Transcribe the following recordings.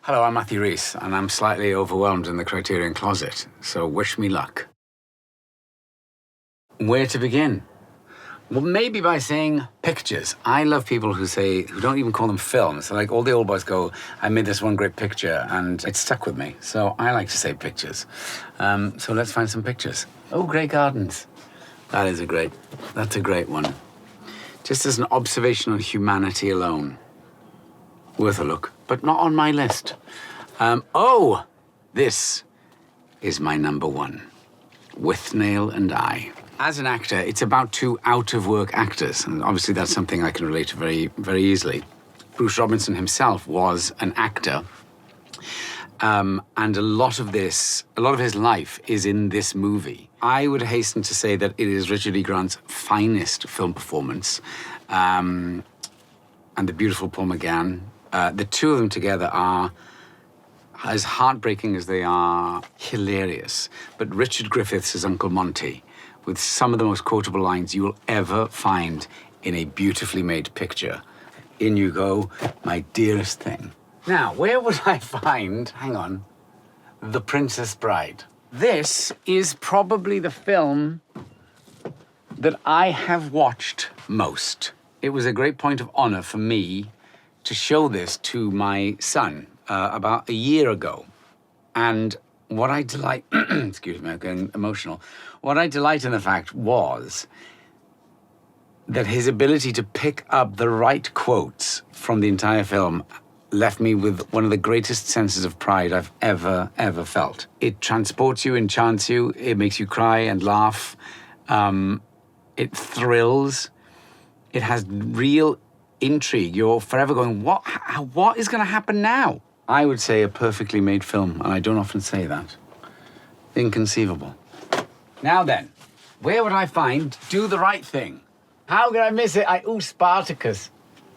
Hello, I'm Matthew Rhys, and I'm slightly overwhelmed in the Criterion closet, so wish me luck. Where to begin? Well, maybe by saying pictures. I love people who don't even call them films. So like all the old boys go, I made this one great picture, and it stuck with me. So I like to say pictures. So let's find some pictures. Oh, Grey Gardens. That's a great one. Just as an observation on humanity alone. Worth a look, but not on my list. This is my number one. Withnail and I. As an actor, it's about two out-of-work actors, and obviously that's something I can relate to very, very easily. Bruce Robinson himself was an actor, and a lot of his life is in this movie. I would hasten to say that it is Richard E. Grant's finest film performance, and the beautiful Paul McGann. The two of them together are as heartbreaking as they are hilarious. But Richard Griffiths as Uncle Monty, with some of the most quotable lines you will ever find in a beautifully made picture. In you go, my dearest thing. Now, where would I find, hang on, The Princess Bride? This is probably the film that I have watched most. It was a great point of honor for me to show this to my son about a year ago. And what I delight, excuse me, I'm getting emotional. What I delight in the fact was that his ability to pick up the right quotes from the entire film left me with one of the greatest senses of pride I've ever felt. It transports you, enchants you, it makes you cry and laugh. It thrills. It has real intrigue. You're forever going, what is going to happen now? I would say a perfectly made film, and I don't often say that. Inconceivable. Now then, where would I find Do the Right Thing? How could I miss it? Spartacus.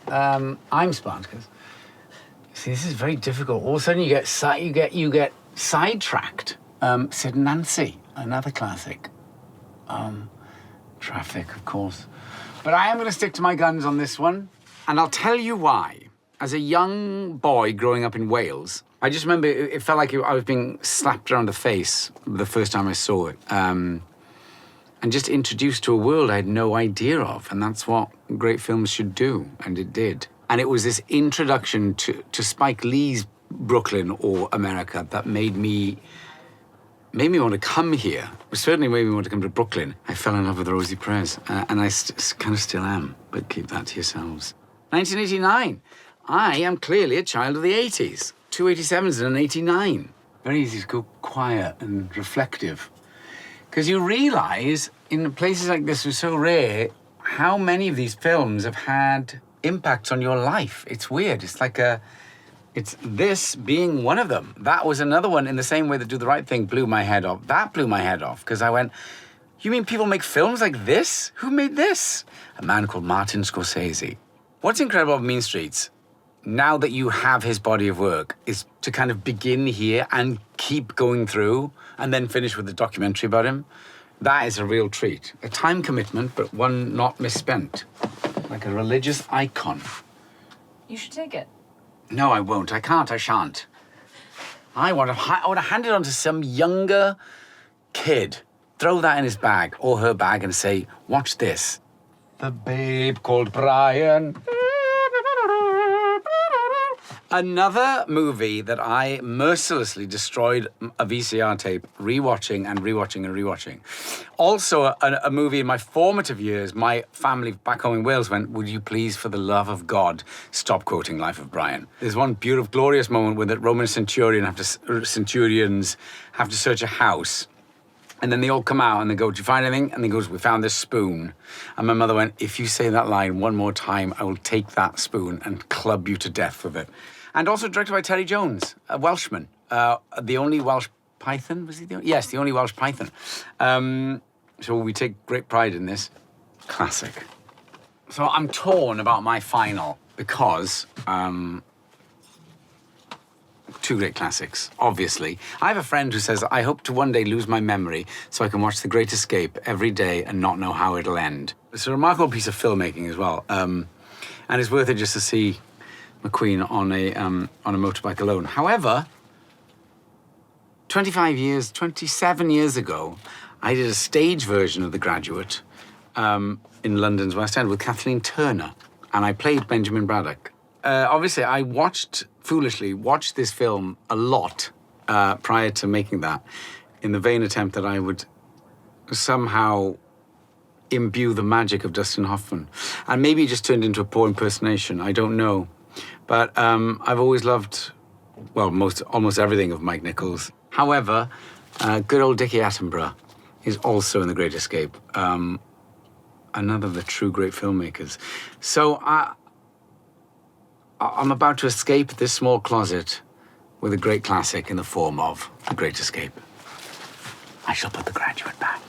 I'm Spartacus. See, this is very difficult. All of a sudden you get sidetracked. Sid and Nancy, another classic. Traffic, of course. But I am going to stick to my guns on this one. And I'll tell you why. As a young boy growing up in Wales, I just remember it felt like I was being slapped around the face the first time I saw it. And just introduced to a world I had no idea of. And that's what great films should do. And it did. And it was this introduction to Spike Lee's Brooklyn or America that made me want to come here. It certainly made me want to come to Brooklyn. I fell in love with Rosie Perez. And I kind of still am. But keep that to yourselves. 1989. I am clearly a child of the 80s. 2 87s and an 89. Very easy to go quiet and reflective. Because you realise, in places like this, which are so rare, how many of these films have had impacts on your life. It's weird. It's this being one of them. That was another one in the same way that Do the Right Thing blew my head off. That blew my head off, because I went, you mean people make films like this? Who made this? A man called Martin Scorsese. What's incredible about Mean Streets, now that you have his body of work, is to kind of begin here and keep going through and then finish with a documentary about him. That is a real treat. A time commitment, but one not misspent. Like a religious icon. You should take it. No, I won't. I can't. I shan't. I want to hand it on to some younger kid. Throw that in his bag or her bag and say, watch this. The Babe Called Brian. Another movie that I mercilessly destroyed a VCR tape, rewatching and rewatching and rewatching. Also, a movie in my formative years, my family back home in Wales went, would you please, for the love of God, stop quoting Life of Brian? There's one beautiful, glorious moment where the Roman centurions have to search a house. And then they all come out and they go, did you find anything? And he goes, we found this spoon. And my mother went, if you say that line one more time, I will take that spoon and club you to death with it. And also directed by Terry Jones, a Welshman. The only Welsh Python, was he the only? Yes, the only Welsh Python. So we take great pride in this. Classic. So I'm torn about my final because two great classics, obviously. I have a friend who says, I hope to one day lose my memory so I can watch The Great Escape every day and not know how it'll end. It's a remarkable piece of filmmaking as well. And it's worth it just to see McQueen on a motorbike alone. However, 27 years ago, I did a stage version of The Graduate in London's West End with Kathleen Turner, and I played Benjamin Braddock. Obviously, I foolishly watched this film a lot prior to making that, in the vain attempt that I would somehow imbue the magic of Dustin Hoffman. And maybe it just turned into a poor impersonation, I don't know. But I've always loved, well, almost everything of Mike Nichols. However, good old Dickie Attenborough is also in The Great Escape, another of the true great filmmakers. So I'm about to escape this small closet with a great classic in the form of The Great Escape. I shall put The Graduate back.